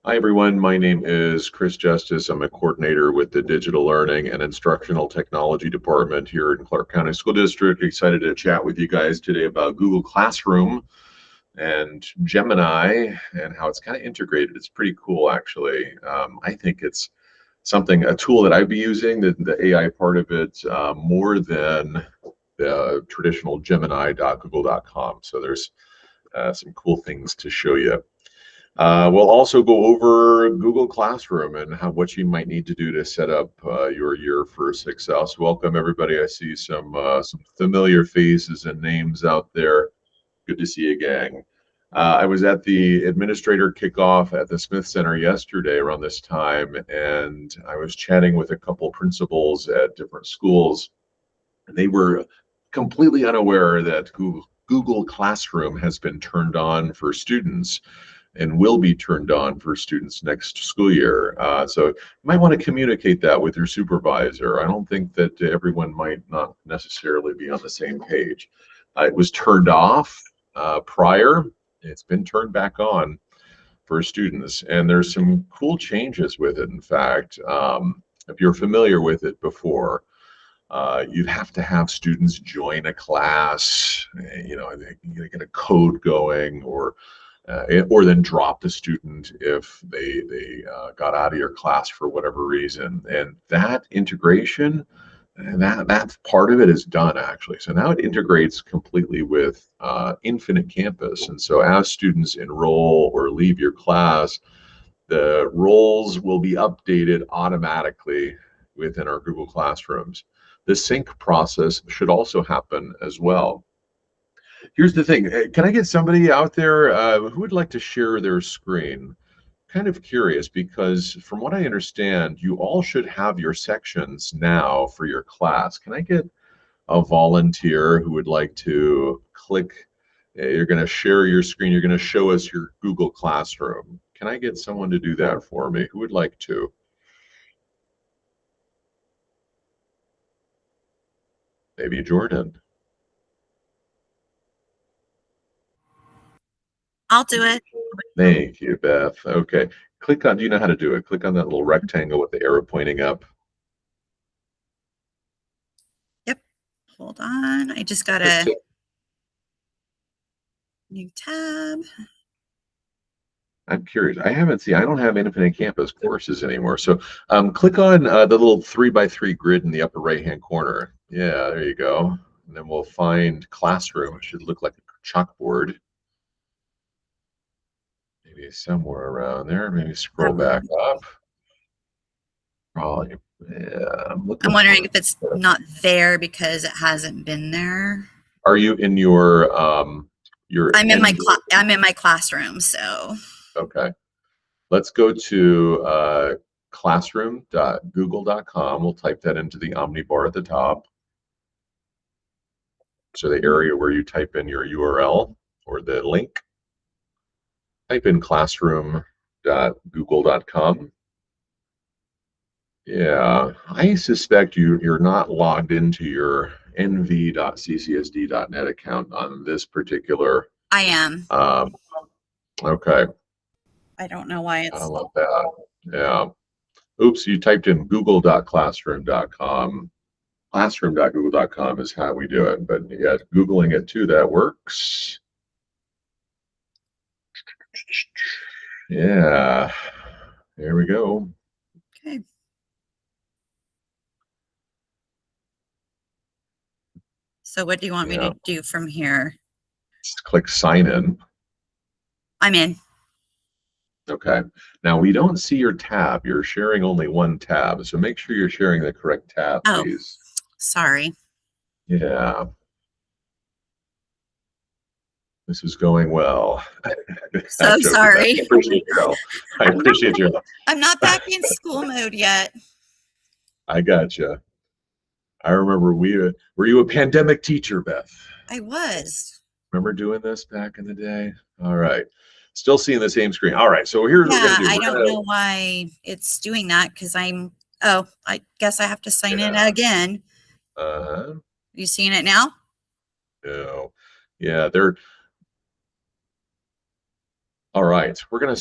Hi, everyone. My name is Chris Justice. I'm a coordinator with the Digital Learning and Instructional Technology Department here in Clark County School District. Excited to chat with you guys today about Google Classroom and Gemini and how it's kind of integrated. It's pretty cool, actually. I think it's a tool that I'd be using, the AI part of it, more than the traditional Gemini.google.com. So there's some cool things to show you. We'll also go over Google Classroom and what you might need to do to set up your year for success. Welcome, everybody. I see some familiar faces and names out there. Good to see you, gang. I was at the administrator kickoff at the Smith Center yesterday around this time, and I was chatting with a couple principals at different schools, and they were completely unaware that Google Classroom has been turned on for students and will be turned on for students next school year. So you might want to communicate that with your supervisor. I don't think that everyone might not necessarily be on the same page. It was turned off prior. It's been turned back on for students, and there's some cool changes with it. In fact, if you're familiar with it before, you'd have to have students join a class, they get a code going, or then drop the student if they got out of your class for whatever reason. And that integration, that part of it is done, actually. So now it integrates completely with Infinite Campus. And so as students enroll or leave your class, the roles will be updated automatically within our Google Classrooms. The sync process should also happen as well. Here's the thing. Can I get somebody out there who would like to share their screen? Kind of curious, because from what I understand, you all should have your sections now for your class. Can I get a volunteer who would like to click? You're going to share your screen. You're going to show us your Google Classroom. Can I get someone to do that for me? Who would like to? Maybe Jordan. I'll do it. Thank you, Beth. Okay. Click on, do you know how to do it? Click on that little rectangle with the arrow pointing up. Yep. Hold on. I just got a new tab. I'm curious. I don't have Infinite Campus courses anymore. So click on the little 3x3 grid in the upper right-hand corner. Yeah, there you go. And then we'll find Classroom. It should look like a chalkboard. Maybe somewhere around there. Maybe scroll back up. Probably. Yeah, I'm wondering if it's not there because it hasn't been there. Are you in your I'm in my classroom, so. Okay. Let's go to classroom.google.com. We'll type that into the Omnibar at the top. So the area where you type in your URL or the link. Type in classroom.google.com. Yeah, I suspect you're not logged into your nv.ccsd.net account on this particular. I am. Okay. I don't know why it's. I love that. Yeah. Oops, you typed in google.classroom.com. Classroom.google.com is how we do it, but yeah, Googling it too, that works. Yeah, there we go. Okay. So what do you want me to do from here? Just click sign in. I'm in. Okay. Now we don't see your tab. You're sharing only one tab, so make sure you're sharing the correct tab, please. Sorry. Yeah. This is going well. So sorry. I appreciate your help. I'm not back in school mode yet. I gotcha. I remember were you a pandemic teacher, Beth? I was. Remember doing this back in the day? All right. Still seeing the same screen. All right. So here's what we're going to do. I don't know why it's doing that because I guess I have to sign in again. Uh-huh. You seeing it now? No. Yeah, they're all right. We're gonna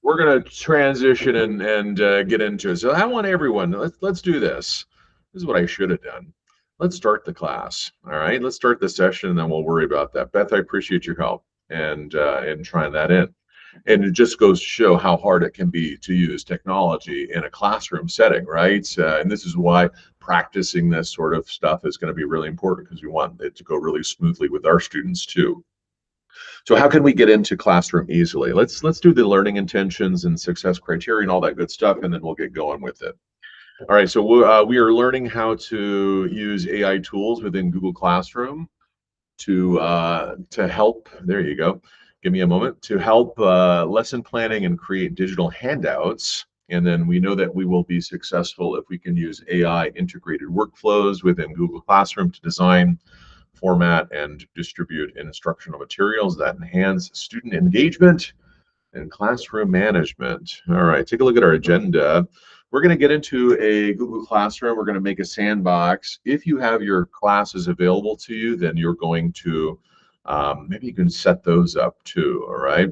we're going to transition and get into it. So I want everyone, let's do this. This is what I should have done. Let's start the class. All right, let's start the session, and then we'll worry about that. Beth, I appreciate your help and trying that in. And it just goes to show how hard it can be to use technology in a classroom setting, right? And this is why practicing this sort of stuff is going to be really important, because we want it to go really smoothly with our students too. So how can we get into classroom easily? Let's do the learning intentions and success criteria and all that good stuff, and then we'll get going with it. All right, so we are learning how to use AI tools within Google Classroom to help. There you go. Give me a moment to help lesson planning and create digital handouts. And then we know that we will be successful if we can use AI integrated workflows within Google Classroom to design, format, and distribute instructional materials that enhance student engagement and classroom management. All right, take a look at our agenda. We're going to get into a Google Classroom. We're going to make a sandbox. If you have your classes available to you, then you're going to, maybe you can set those up too, all right?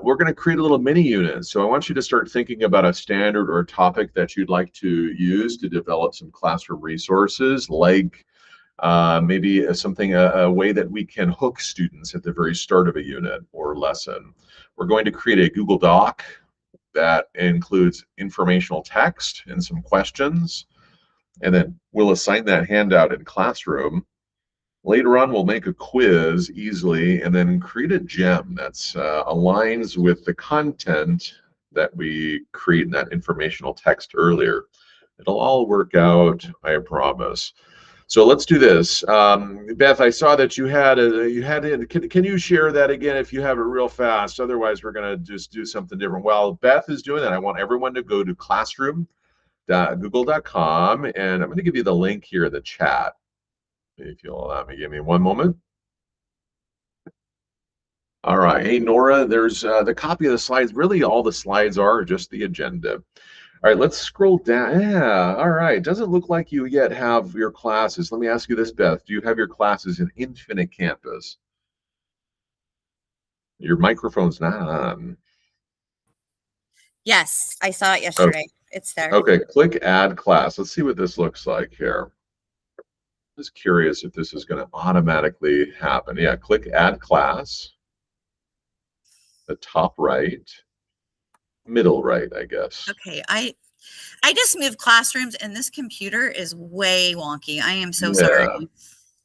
We're going to create a little mini unit. So I want you to start thinking about a standard or a topic that you'd like to use to develop some classroom resources, like maybe a way that we can hook students at the very start of a unit or lesson. We're going to create a Google Doc that includes informational text and some questions, and then we'll assign that handout in Classroom. Later on, we'll make a quiz easily, and then create a gem that aligns with the content that we create in that informational text earlier. It'll all work out, I promise. So let's do this. Beth, I saw that you had can you share that again if you have it real fast? Otherwise, we're going to just do something different. While Beth is doing that, I want everyone to go to classroom.google.com, and I'm going to give you the link here in the chat. If you'll allow me, give me one moment. All right. Hey, Nora, there's the copy of the slides. Really, all the slides are just the agenda. All right, let's scroll down. Yeah, all right. Doesn't look like you yet have your classes. Let me ask you this, Beth. Do you have your classes in Infinite Campus? Your microphone's not on. Yes, I saw it yesterday. It's there. Okay, click Add Class. Let's see what this looks like here. Just curious if this is going to automatically happen. Yeah, click Add Class. The top right. Middle right, I guess. Okay, I just moved classrooms, and this computer is way wonky. I am so sorry.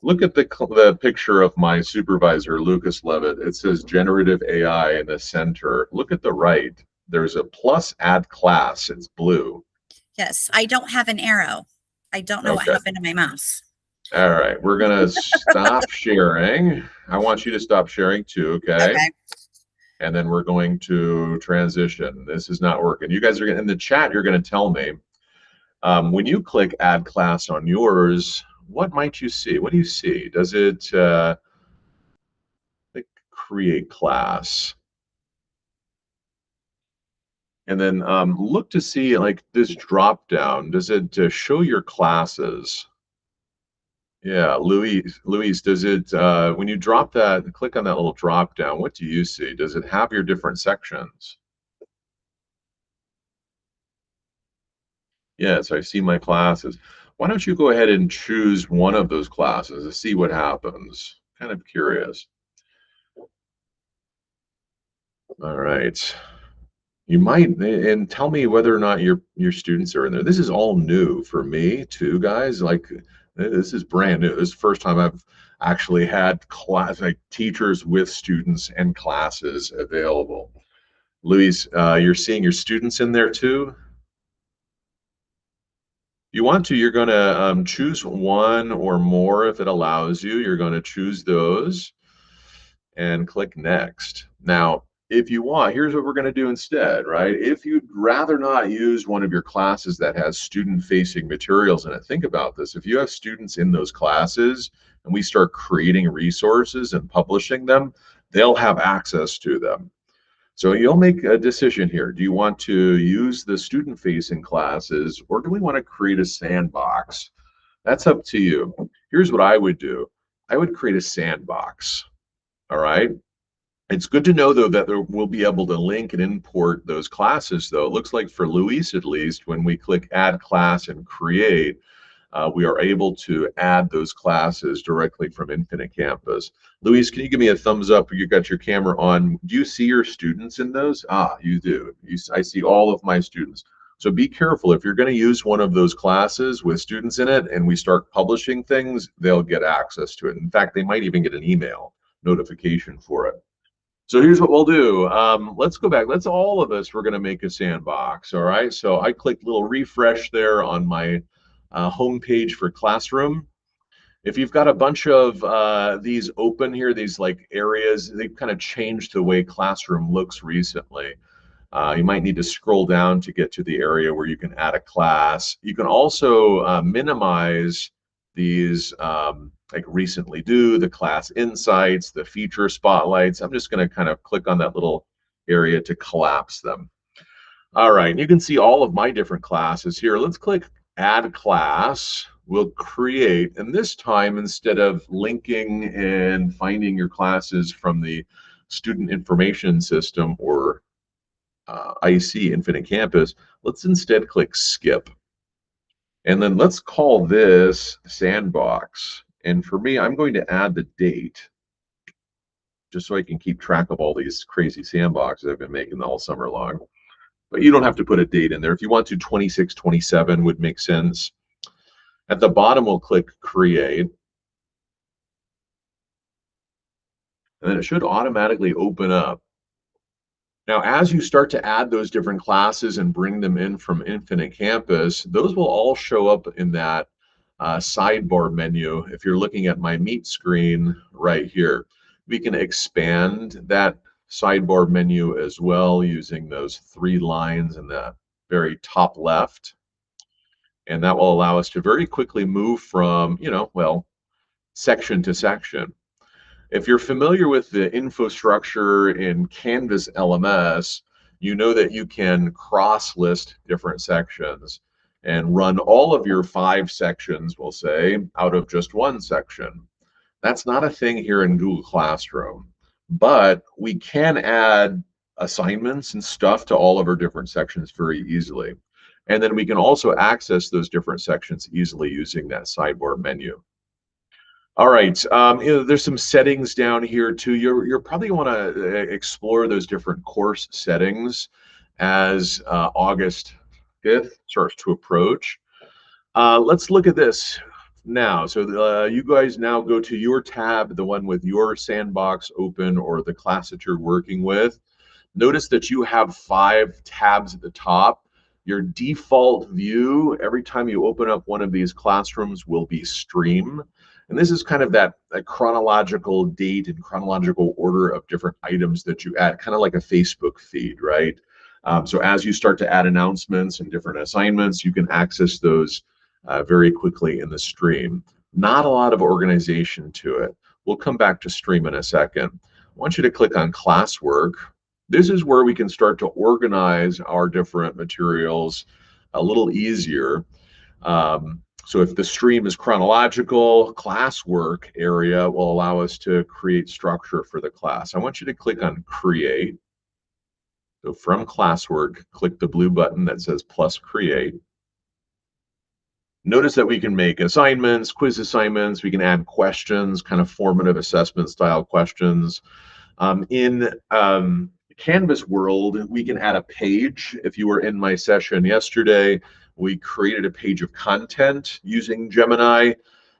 Look at the picture of my supervisor, Lucas Levitt. It says generative AI in the center. Look at the right. There's a plus add class. It's blue. Yes, I don't have an arrow. I don't know what happened to my mouse. All right, we're going to stop sharing. I want you to stop sharing too, okay? And then we're going to transition. This is not working. You guys are in the chat, you're going to tell me. When you click add class on yours, what might you see? What do you see? Does it create class? And then look to see like this drop down. Does it show your classes? Yeah, Luis, does it, when you drop that, click on that little drop down, what do you see? Does it have your different sections? Yes, I see my classes. Why don't you go ahead and choose one of those classes to see what happens? Kind of curious. All right. You might, and tell me whether or not your students are in there. This is all new for me too, guys. Like, this is brand new. This is the first time I've actually had class, like teachers with students and classes available. Luis, you're seeing your students in there too? You want to, you're going to choose one or more if it allows you. You're going to choose those and click next. Now, if you want, here's what we're going to do instead, right? If you'd rather not use one of your classes that has student-facing materials in it, think about this. If you have students in those classes and we start creating resources and publishing them, they'll have access to them. So you'll make a decision here. Do you want to use the student-facing classes, or do we want to create a sandbox? That's up to you. Here's what I would do. I would create a sandbox, all right? It's good to know, though, that we'll be able to link and import those classes, though. It looks like for Luis, at least, when we click Add Class and Create, we are able to add those classes directly from Infinite Campus. Luis, can you give me a thumbs up? You got your camera on. Do you see your students in those? Ah, you do. I see all of my students. So be careful. If you're going to use one of those classes with students in it and we start publishing things, they'll get access to it. In fact, they might even get an email notification for it. So here's what we'll do. Let's go back. Let's all of us, we're going to make a sandbox. All right. So I clicked little refresh there on my home page for Classroom. If you've got a bunch of these open here, these like areas, they've kind of changed the way Classroom looks recently. You might need to scroll down to get to the area where you can add a class. You can also minimize these like recently do, the class insights, the feature spotlights. I'm just going to kind of click on that little area to collapse them. All right, and you can see all of my different classes here. Let's click Add Class. We'll create, and this time, instead of linking and finding your classes from the Student Information System or IC, Infinite Campus, let's instead click Skip. And then let's call this Sandbox. And for me, I'm going to add the date just so I can keep track of all these crazy sandboxes I've been making all summer long. But you don't have to put a date in there. If you want to, 26, 27 would make sense. At the bottom, we'll click Create. And then it should automatically open up. Now, as you start to add those different classes and bring them in from Infinite Campus, those will all show up in that sidebar menu. If you're looking at my Meet screen right here, we can expand that sidebar menu as well using those 3 lines in the very top left. And that will allow us to very quickly move from, section to section. If you're familiar with the infrastructure in Canvas LMS, you know that you can cross-list different sections and run all of your 5 sections, we'll say, out of just one section. That's not a thing here in Google Classroom, but we can add assignments and stuff to all of our different sections very easily. And then we can also access those different sections easily using that sidebar menu. All right, there's some settings down here too. You're probably want to explore those different course settings as August 5th starts to approach. Let's look at this now. So you guys now go to your tab, the one with your sandbox open or the class that you're working with. Notice that you have 5 tabs at the top. Your default view, every time you open up one of these classrooms, will be Stream. And this is kind of that chronological date and chronological order of different items that you add, kind of like a Facebook feed, right? So as you start to add announcements and different assignments, you can access those very quickly in the stream. Not a lot of organization to it. We'll come back to Stream in a second. I want you to click on Classwork. This is where we can start to organize our different materials a little easier. So if the stream is chronological, Classwork area will allow us to create structure for the class. I want you to click on Create. So from Classwork, click the blue button that says plus Create. Notice that we can make assignments, quiz assignments. We can add questions, kind of formative assessment style questions. In Canvas world, we can add a page. If you were in my session yesterday, we created a page of content using Gemini.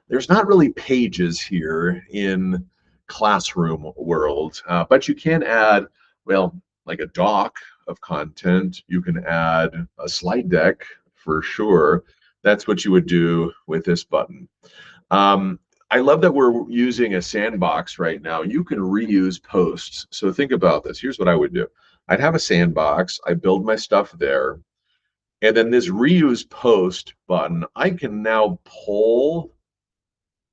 There's not really pages here in Classroom world, but you can add, well, like a doc of content. You can add a slide deck for sure. That's what you would do with this button. I love that we're using a sandbox right now. You can reuse posts. So think about this. Here's what I would do. I'd have a sandbox. I build my stuff there. And then this reuse post button, I can now pull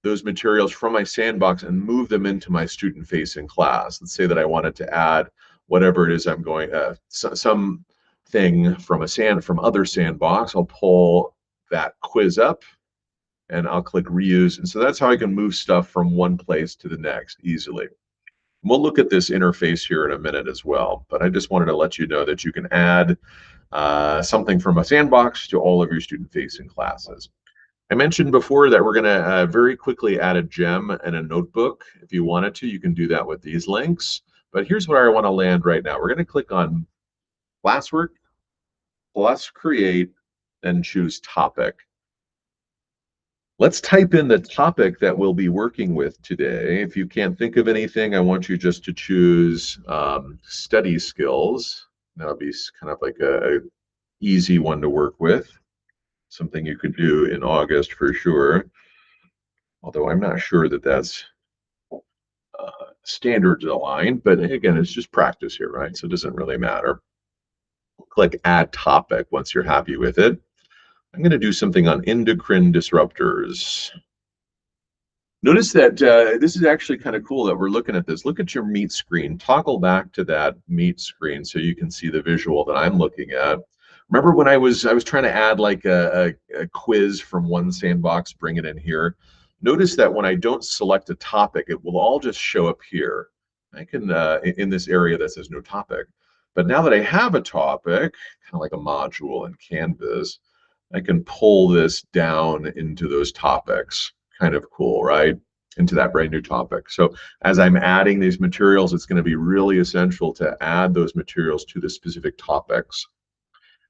those materials from my sandbox and move them into my student-facing class. Let's say that I wanted to add whatever it is I'm going, some thing from other sandbox. I'll pull that quiz up and I'll click reuse. And so that's how I can move stuff from one place to the next easily. We'll look at this interface here in a minute as well, but I just wanted to let you know that you can add something from a sandbox to all of your student-facing classes. I mentioned before that we're going to very quickly add a gem and a notebook. If you wanted to, you can do that with these links. But here's where I want to land right now. We're going to click on classwork plus create and choose topic. Let's type in the topic that we'll be working with today. If you can't think of anything, I want you just to choose study skills. That'll be kind of like a easy one to work with. Something you could do in August for sure. Although I'm not sure that that's standards aligned, but again, it's just practice here, right? So it doesn't really matter. Click add topic once you're happy with it. I'm going to do something on endocrine disruptors. Notice that this is actually kind of cool that we're looking at this. Look at your meet screen. Toggle back to that meet screen so you can see the visual that I'm looking at. Remember when I was trying to add like a quiz from one sandbox, bring it in here. Notice that when I don't select a topic, it will all just show up here. I can in this area that says no topic. But now that I have a topic, kind of like a module in Canvas, I can pull this down into those topics. Kind of cool, right? Into that brand new topic. So as I'm adding these materials, it's going to be really essential to add those materials to the specific topics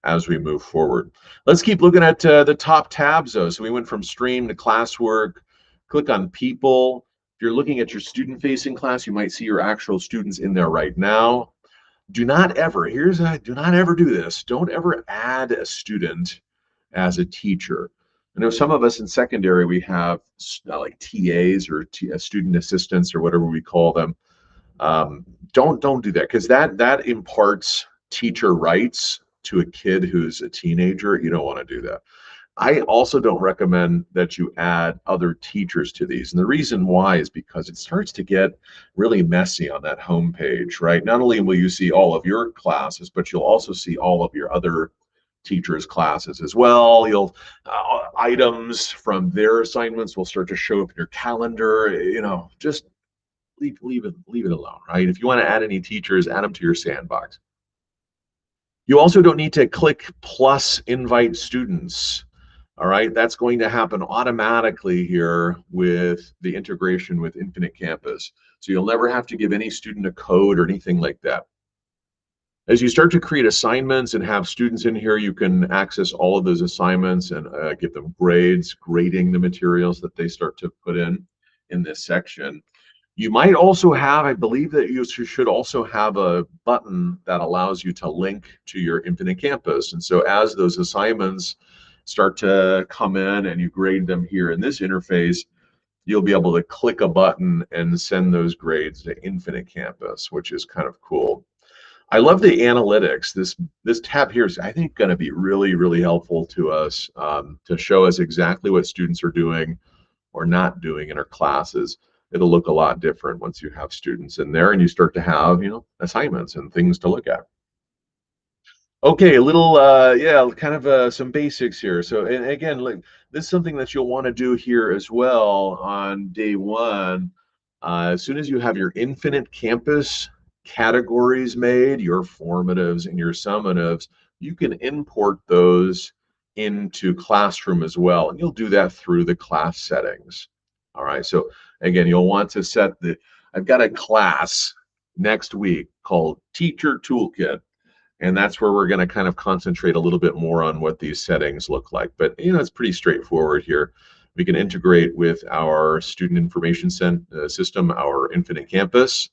as we move forward. Let's keep looking at the top tabs though. So we went from stream to classwork. Click on people. If you're looking at your student-facing class, you might see your actual students in there right now. Do not ever, do not ever do this. Don't ever add a student as a teacher. I know some of us in secondary, we have like TAs or student assistants or whatever we call them. Don't do that, because that imparts teacher rights to a kid who's a teenager. You don't want to do that. I also don't recommend that you add other teachers to these. And the reason why is because it starts to get really messy on that home page, right? Not only will you see all of your classes, but you'll also see all of your other teachers' classes as well. You'll items from their assignments will start to show up in your calendar. You know, just leave it alone, right? If you want to add any teachers, add them to your sandbox. You also don't need to click plus invite students. All right, that's going to happen automatically here with the integration with Infinite Campus. So you'll never have to give any student a code or anything like that. As you start to create assignments and have students in here, you can access all of those assignments and give them grades, grading the materials that they start to put in this section. You might also have, I believe that you should also have a button that allows you to link to your Infinite Campus. And so as those assignments start to come in and you grade them here in this interface, you'll be able to click a button and send those grades to Infinite Campus, which is kind of cool. I love the analytics. This tab here is, I think, going to be really, really helpful to us to show us exactly what students are doing or not doing in our classes. It'll look a lot different once you have students in there and you start to have, you know, assignments and things to look at. Okay, a little, yeah, kind of some basics here. So, and again, like this is something that you'll want to do here as well on day one. As soon as you have your Infinite Campus categories made, your formatives and your summatives, you can import those into Classroom as well. And you'll do that through the class settings. All right, so again, you'll want to set I've got a class next week called Teacher Toolkit. And that's where we're going to kind of concentrate a little bit more on what these settings look like. But, you know, it's pretty straightforward here. We can integrate with our student information system, our Infinite Campus.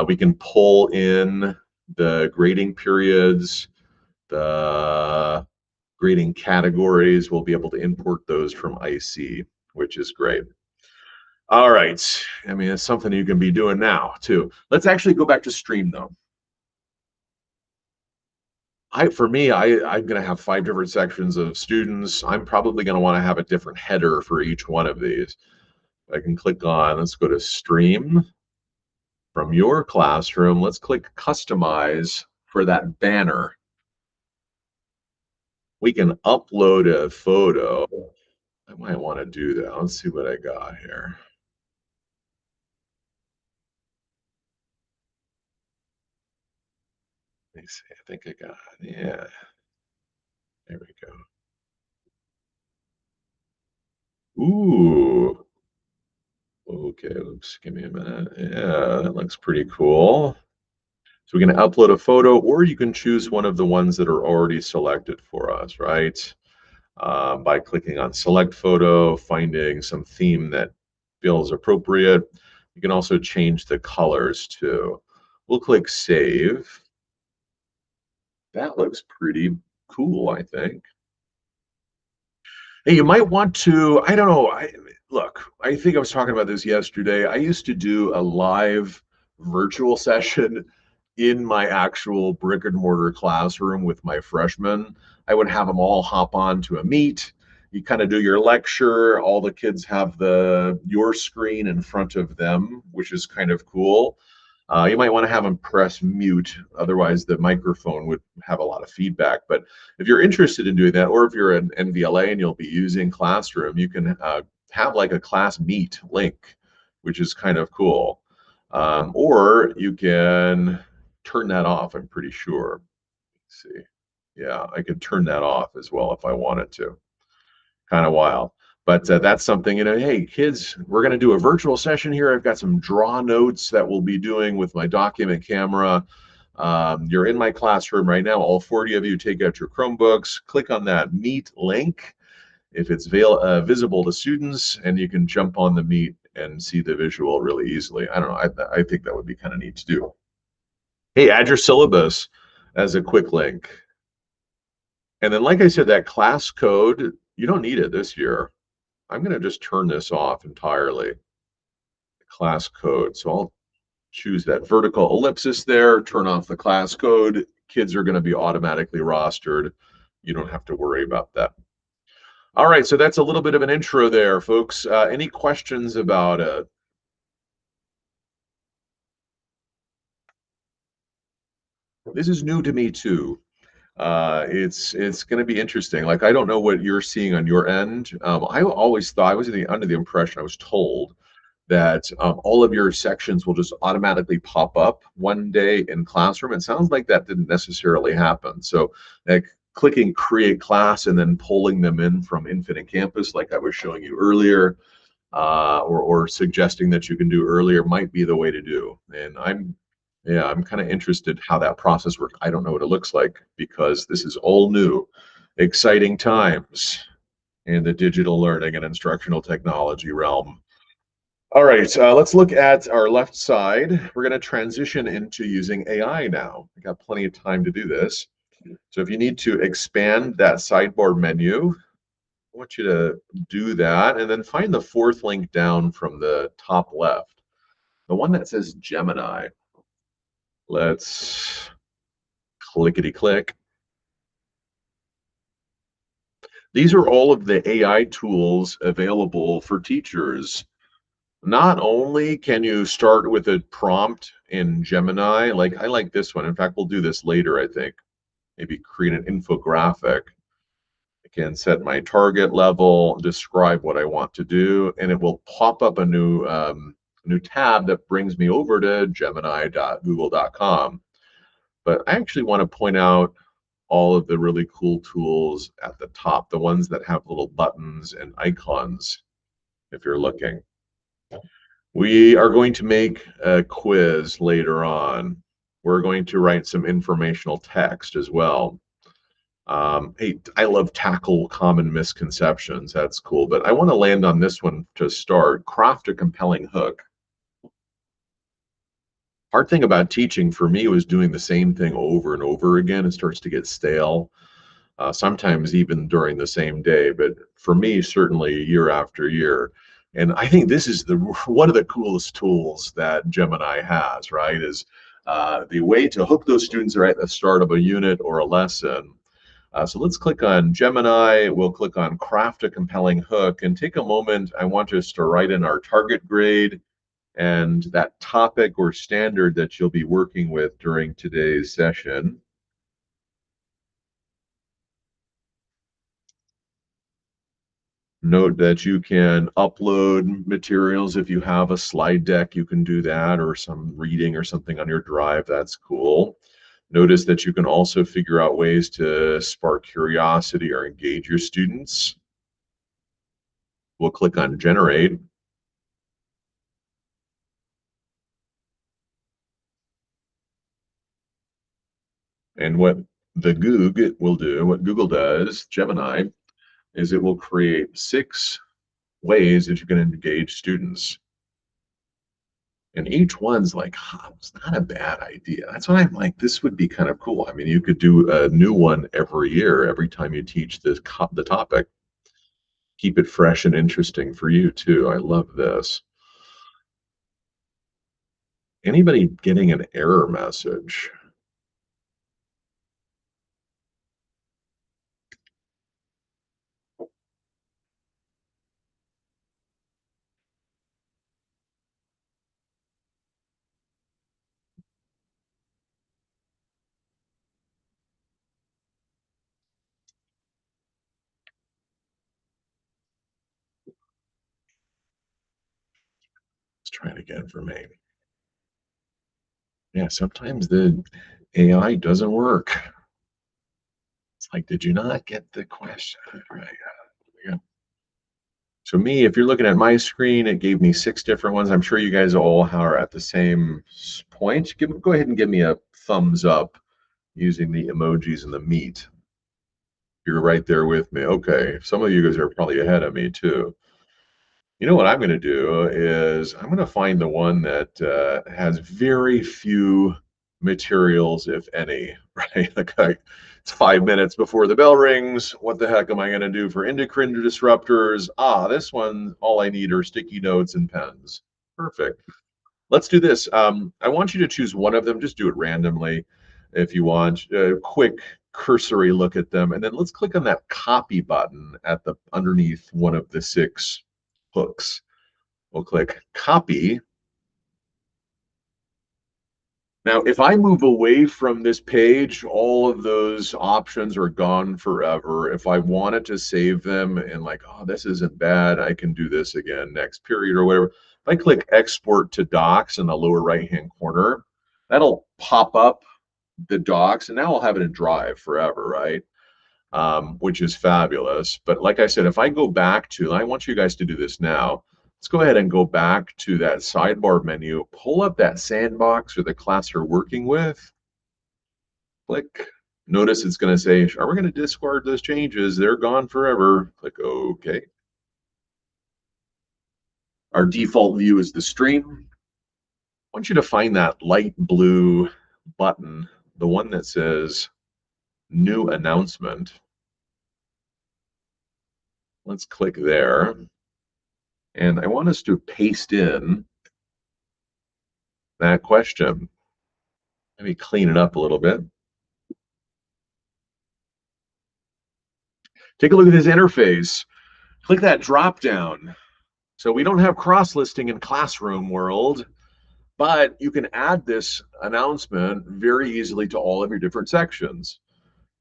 We can pull in the grading periods, the grading categories. We'll be able to import those from IC, which is great. All right. I mean, it's something you can be doing now, too. Let's actually go back to Stream, though. For me, I'm going to have 5 different sections of students. I'm probably going to want to have a different header for each one of these. I can click on, let's go to Stream. From your classroom, let's click Customize for that banner. We can upload a photo. I might want to do that. Let's see what I got here. Let me see. I think I got it. Yeah, there we go. Ooh. Okay, oops, give me a minute. Yeah, that looks pretty cool. So we can upload a photo, or you can choose one of the ones that are already selected for us, right? By clicking on select photo, finding some theme that feels appropriate. You can also change the colors too. We'll click save. That looks pretty cool, I think. Hey, you might want to, I don't know, look, I think I was talking about this yesterday. I used to do a live virtual session in my actual brick and mortar classroom with my freshmen. I would have them all hop on to a meet. You kind of do your lecture. All the kids have your screen in front of them, which is kind of cool. You might want to have them press mute, otherwise the microphone would have a lot of feedback. But if you're interested in doing that, or if you're an NVLA and you'll be using Classroom, you can have like a class meet link, which is kind of cool. Or you can turn that off, I'm pretty sure. Let's see. Yeah, I could turn that off as well if I wanted to. Kind of wild. But that's something, hey, kids, we're going to do a virtual session here. I've got some draw notes that we'll be doing with my document camera. You're in my classroom right now. All 40 of you take out your Chromebooks, click on that Meet link if it's visible to students, and you can jump on the Meet and see the visual really easily. I don't know. I think that would be kind of neat to do. Hey, add your syllabus as a quick link. And then, like I said, that class code, you don't need it this year. I'm going to just turn this off entirely. Class code. So I'll choose that vertical ellipsis there, turn off the class code. Kids are going to be automatically rostered. You don't have to worry about that. All right, so that's a little bit of an intro there, folks. Any questions about it? This is new to me too. It's going to be interesting. Like, I don't know what you're seeing on your end. I always thought, I was under the impression, I was told that all of your sections will just automatically pop up one day in Classroom. It sounds like that didn't necessarily happen. So like clicking create class and then pulling them in from Infinite Campus, like I was showing you earlier, or suggesting that you can do earlier, might be the way to do. And I'm kind of interested how that process works. I don't know what it looks like because this is all new. Exciting times in the digital learning and instructional technology realm. All right, let's look at our left side. We're going to transition into using AI now. We got plenty of time to do this. So if you need to expand that sidebar menu, I want you to do that and then find the fourth link down from the top left, the one that says Gemini. Let's clickety click. These are all of the AI tools available for teachers. Not only can you start with a prompt in Gemini, like I like this one. In fact, we'll do this later, I think. Maybe create an infographic. I can set my target level, describe what I want to do, and it will pop up a new tab that brings me over to gemini.google.com. But I actually want to point out all of the really cool tools at the top, the ones that have little buttons and icons, if you're looking. We are going to make a quiz later on. We're going to write some informational text as well. Hey, I love tackle common misconceptions. That's cool. But I want to land on this one to start. Craft a compelling hook. Hard thing about teaching for me was doing the same thing over and over again. It starts to get stale, sometimes even during the same day. But for me, certainly year after year. And I think this is one of the coolest tools that Gemini has, right? Is the way to hook those students right at the start of a unit or a lesson. So let's click on Gemini. We'll click on Craft a Compelling Hook and take a moment. I want us to write in our target grade and that topic or standard that you'll be working with during today's session. Note that you can upload materials. If you have a slide deck, you can do that, or some reading or something on your drive. That's cool. Notice that you can also figure out ways to spark curiosity or engage your students. We'll click on Generate. And what the Goog will do, what Google does, Gemini, is it will create 6 ways that you can engage students. And each one's like, it's not a bad idea. That's why I'm like, this would be kind of cool. I mean, you could do a new one every year, every time you teach the topic. Keep it fresh and interesting for you too. I love this. Anybody getting an error message? Let's try it again for me. Yeah, sometimes the AI doesn't work. It's like, did you not get the question? Right. Yeah. So me, if you're looking at my screen, it gave me 6 different ones. I'm sure you guys all are at the same point. Go ahead and give me a thumbs up using the emojis and the meat. You're right there with me. Okay, some of you guys are probably ahead of me too. You know what I'm going to do is I'm going to find the one that has very few materials, if any, right? Like it's 5 minutes before the bell rings. What the heck am I going to do for endocrine disruptors? This one, all I need are sticky notes and pens. Perfect. Let's do this. I want you to choose one of them. Just do it randomly if you want. A quick cursory look at them, and then let's click on that copy button at the underneath one of the 6 hooks. We'll click copy. Now, if I move away from this page, all of those options are gone forever. If I wanted to save them and like, this isn't bad, I can do this again next period or whatever. If I click export to docs in the lower right-hand corner, that'll pop up the docs, and now I'll have it in Drive forever, right? Which is fabulous. But like I said, if I go back to, I want you guys to do this now. Let's go ahead and go back to that sidebar menu, pull up that sandbox or the class you're working with, click. Notice it's going to say, are we going to discard those changes? They're gone forever. Click OK. Our default view is the stream. I want you to find that light blue button, the one that says New Announcement. Let's click there. And I want us to paste in that question. Let me clean it up a little bit. Take a look at this interface. Click that drop down. So we don't have cross-listing in Classroom world, but you can add this announcement very easily to all of your different sections.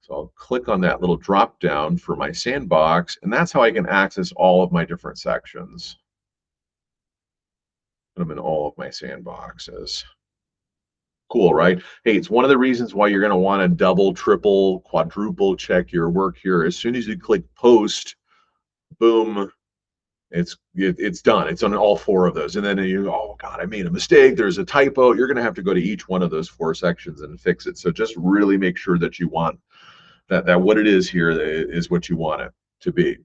So I'll click on that little drop down for my sandbox, and that's how I can access all of my different sections. Put them in all of my sandboxes. Cool, right? Hey, it's one of the reasons why you're going to want to double, triple, quadruple check your work here. As soon as you click post, boom, it's done. It's on all 4 of those. And then you go, oh God, I made a mistake. There's a typo. You're going to have to go to each one of those 4 sections and fix it. So just really make sure that you want that what it is here is what you want it to be.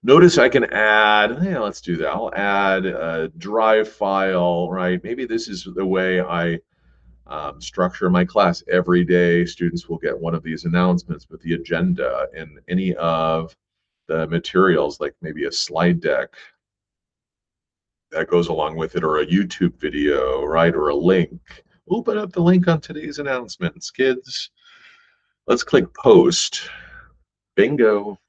Notice I can add, let's do that. I'll add a Drive file, right? Maybe this is the way I structure my class. Every day students will get one of these announcements with the agenda and any of the materials, like maybe a slide deck that goes along with it, or a YouTube video, right, or a link. Open up the link on today's announcements, kids. Let's click post. Bingo.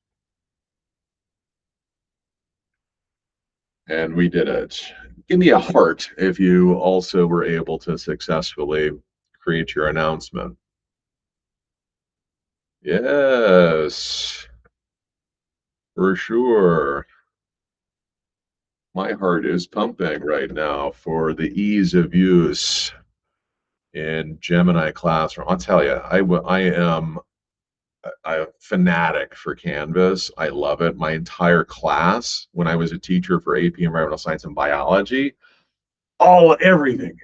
And we did it. Give me a heart if you also were able to successfully create your announcement. Yes, for sure. My heart is pumping right now for the ease of use. in Gemini Classroom. I'll tell you, I am a fanatic for Canvas. I love it. My entire class, when I was a teacher for AP Environmental Science and Biology, everything.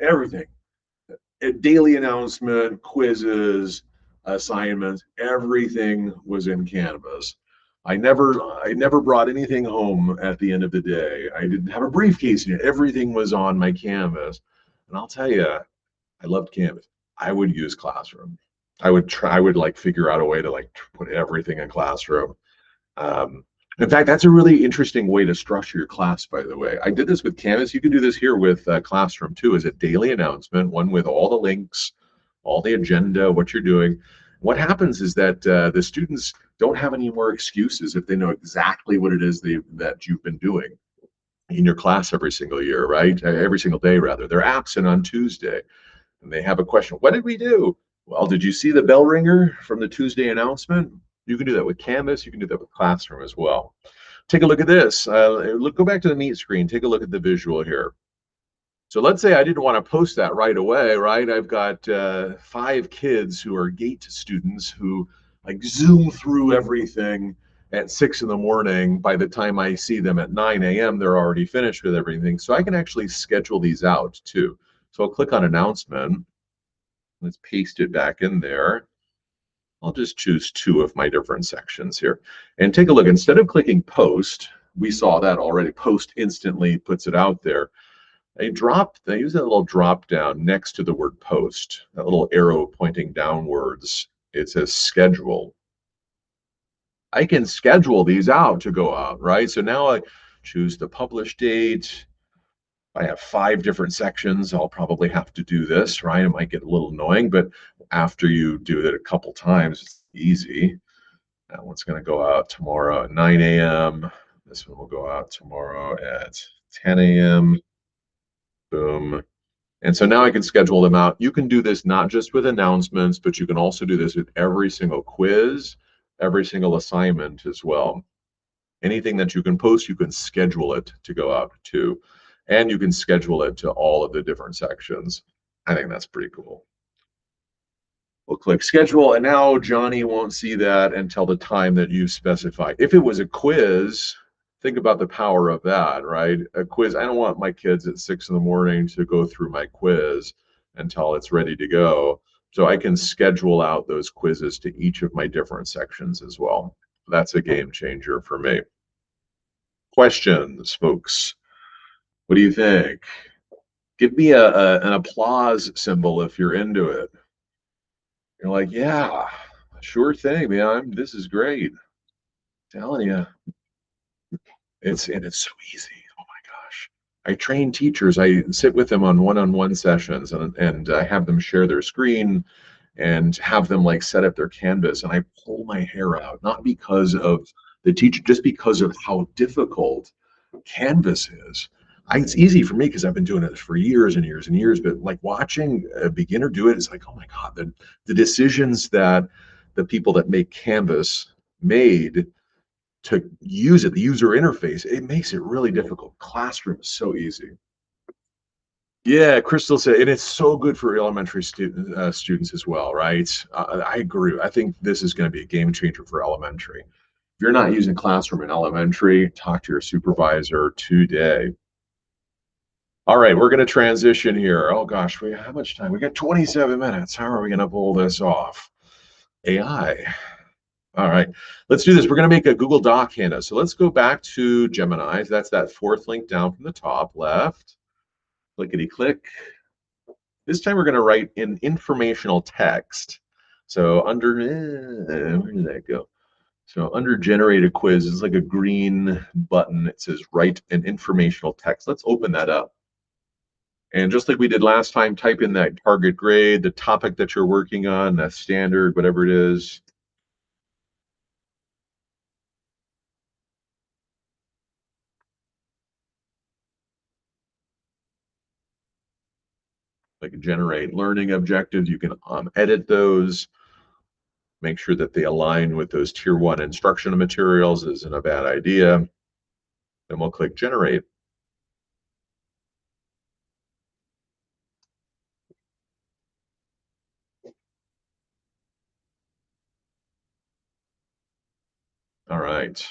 A daily announcement, quizzes, assignments, everything was in Canvas. I never brought anything home at the end of the day. I didn't have a briefcase in it. Everything was on my Canvas. And I'll tell you, I loved Canvas. I would use Classroom. I would like figure out a way to like put everything in Classroom. Um, in fact, that's a really interesting way to structure your class, by the way. I did this with Canvas. You can do this here with Classroom too, as a daily announcement, one with all the links, all the agenda, what you're doing. What happens is that the students don't have any more excuses if they know exactly what it is that you've been doing in your class every single year, right? Every single day, rather. They're absent on Tuesday and they have a question. What did we do? Well, did you see the bell ringer from the Tuesday announcement? You can do that with Canvas. You can do that with Classroom as well. Take a look at this. Go back to the Meet screen. Take a look at the visual here. So let's say I didn't want to post that right away, right? I've got 5 kids who are GATE students who like zoom through everything at 6 in the morning. By the time I see them at 9 a.m., they're already finished with everything. So I can actually schedule these out too. So I'll click on announcement. Let's paste it back in there. I'll just choose 2 of my different sections here and take a look. Instead of clicking post, we saw that already. Post instantly puts it out there. They use that little drop down next to the word post, that little arrow pointing downwards. It says schedule. I can schedule these out to go out, right? So now I choose the publish date. I have 5 different sections. I'll probably have to do this, right? It might get a little annoying, but after you do it a couple times, it's easy. That one's going to go out tomorrow at 9 a.m. This one will go out tomorrow at 10 a.m. Boom. And so now I can schedule them out. You can do this not just with announcements, but you can also do this with every single quiz, every single assignment as well. Anything that you can post, you can schedule it to go out to. And you can schedule it to all of the different sections. I think that's pretty cool. We'll click schedule, and now Johnny won't see that until the time that you specify. If it was a quiz, think about the power of that, right? A quiz, I don't want my kids at 6 in the morning to go through my quiz until it's ready to go. So I can schedule out those quizzes to each of my different sections as well. That's a game changer for me. Questions, folks? What do you think? Give me an applause symbol if you're into it. You're like, yeah, sure thing, man. This is great. I'm telling you, it's so easy. Oh my gosh. I train teachers. I sit with them on one-on-one sessions and I have them share their screen and have them like set up their canvas and I pull my hair out, not because of the teacher, just because of how difficult Canvas is. It's easy for me because I've been doing it for years and years and years, but like watching a beginner do it is like, oh my God, the decisions that the people that make Canvas made to use it, the user interface, it makes it really difficult. Classroom is so easy. Yeah, Crystal said, and it's so good for elementary students as well, right? I agree. I think this is going to be a game changer for elementary. If you're not using Classroom in elementary, talk to your supervisor today. All right, we're going to transition here. Oh gosh, how much time? We got 27 minutes. How are we going to pull this off? AI. All right, let's do this. We're going to make a Google Doc handout. So let's go back to Gemini. That's that 4th link down from the top left. Clickety click. This time we're going to write in informational text. So under, where did that go? So under generate a quiz, it's like a green button. It says write an informational text. Let's open that up. And just like we did last time, type in that target grade, the topic that you're working on, that standard, whatever it is. Like generate learning objectives. You can edit those. Make sure that they align with those tier 1 instructional materials. Isn't a bad idea. Then we'll click generate. All right.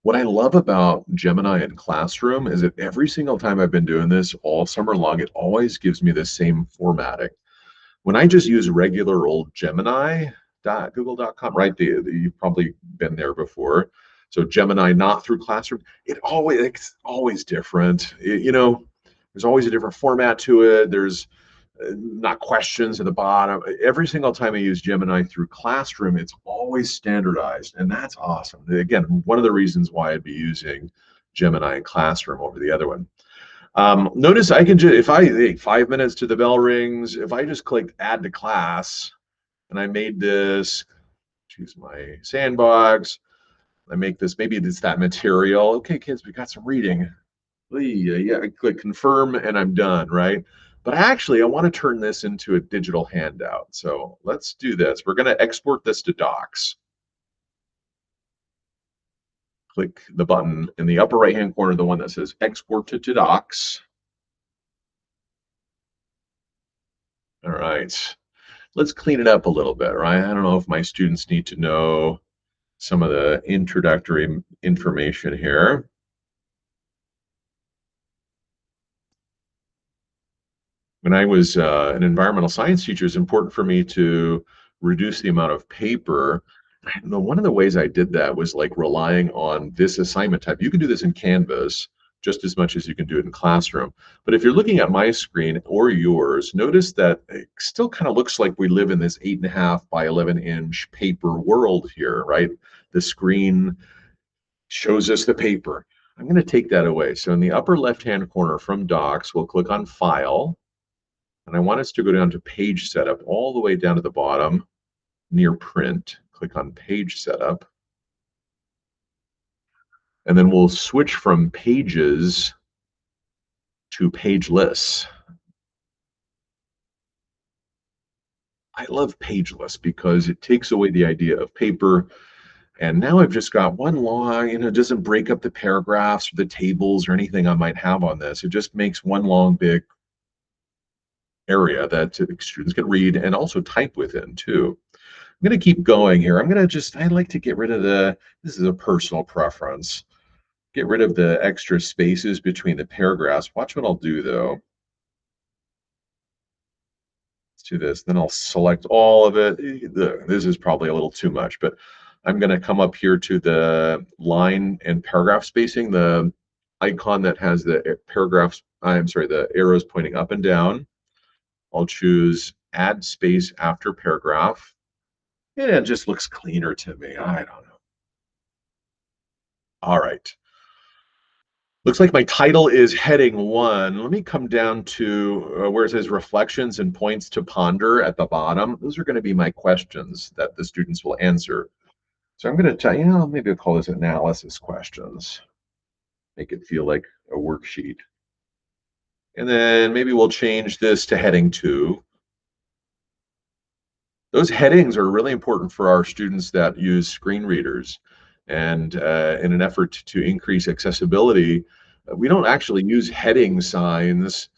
What I love about Gemini and Classroom is that every single time I've been doing this all summer long, it always gives me the same formatting. When I just use regular old Gemini.google.com, right? You've probably been there before. So Gemini, not through Classroom, it's always different. There's always a different format to it. There's not questions at the bottom. Every single time I use Gemini through Classroom, it's always standardized, and that's awesome. Again, one of the reasons why I'd be using Gemini and Classroom over the other one. Notice I can just, if I 5 minutes to the bell rings, if I just click add to class, and I made this, choose my sandbox, I make this, maybe it's that material. Okay, kids, we got some reading. Yeah, I click confirm and I'm done, right? But actually, I want to turn this into a digital handout. So let's do this. We're going to export this to Docs. Click the button in the upper right-hand corner, the one that says export to Docs. All right. Let's clean it up a little bit, right? I don't know if my students need to know some of the introductory information here. When I was an environmental science teacher, it's important for me to reduce the amount of paper. One of the ways I did that was like relying on this assignment type. You can do this in Canvas just as much as you can do it in Classroom. But if you're looking at my screen or yours, notice that it still kind of looks like we live in this 8.5 by 11-inch paper world here, right? The screen shows us the paper. I'm going to take that away. So in the upper left-hand corner from Docs, we'll click on File. And I want us to go down to Page Setup, all the way down to the bottom near Print. Click on Page Setup. And then we'll switch from pages to page lists. I love page lists because it takes away the idea of paper. And now I've just got one long, it doesn't break up the paragraphs or the tables or anything I might have on this. It just makes one long, big area that students can read and also type within too. I'm going to keep going here. I like to get rid of this is a personal preference. Get rid of the extra spaces between the paragraphs. Watch what I'll do though. Let's do this. Then I'll select all of it. This is probably a little too much, but I'm going to come up here to the line and paragraph spacing, the icon that has the paragraphs, the arrows pointing up and down. I'll choose add space after paragraph. And it just looks cleaner to me. I don't know. All right. Looks like my title is heading 1. Let me come down to where it says reflections and points to ponder at the bottom. Those are going to be my questions that the students will answer. So I'm going to tell you, maybe I'll call this analysis questions. Make it feel like a worksheet. And then maybe we'll change this to heading 2. Those headings are really important for our students that use screen readers. And in an effort to increase accessibility, we don't actually use heading signs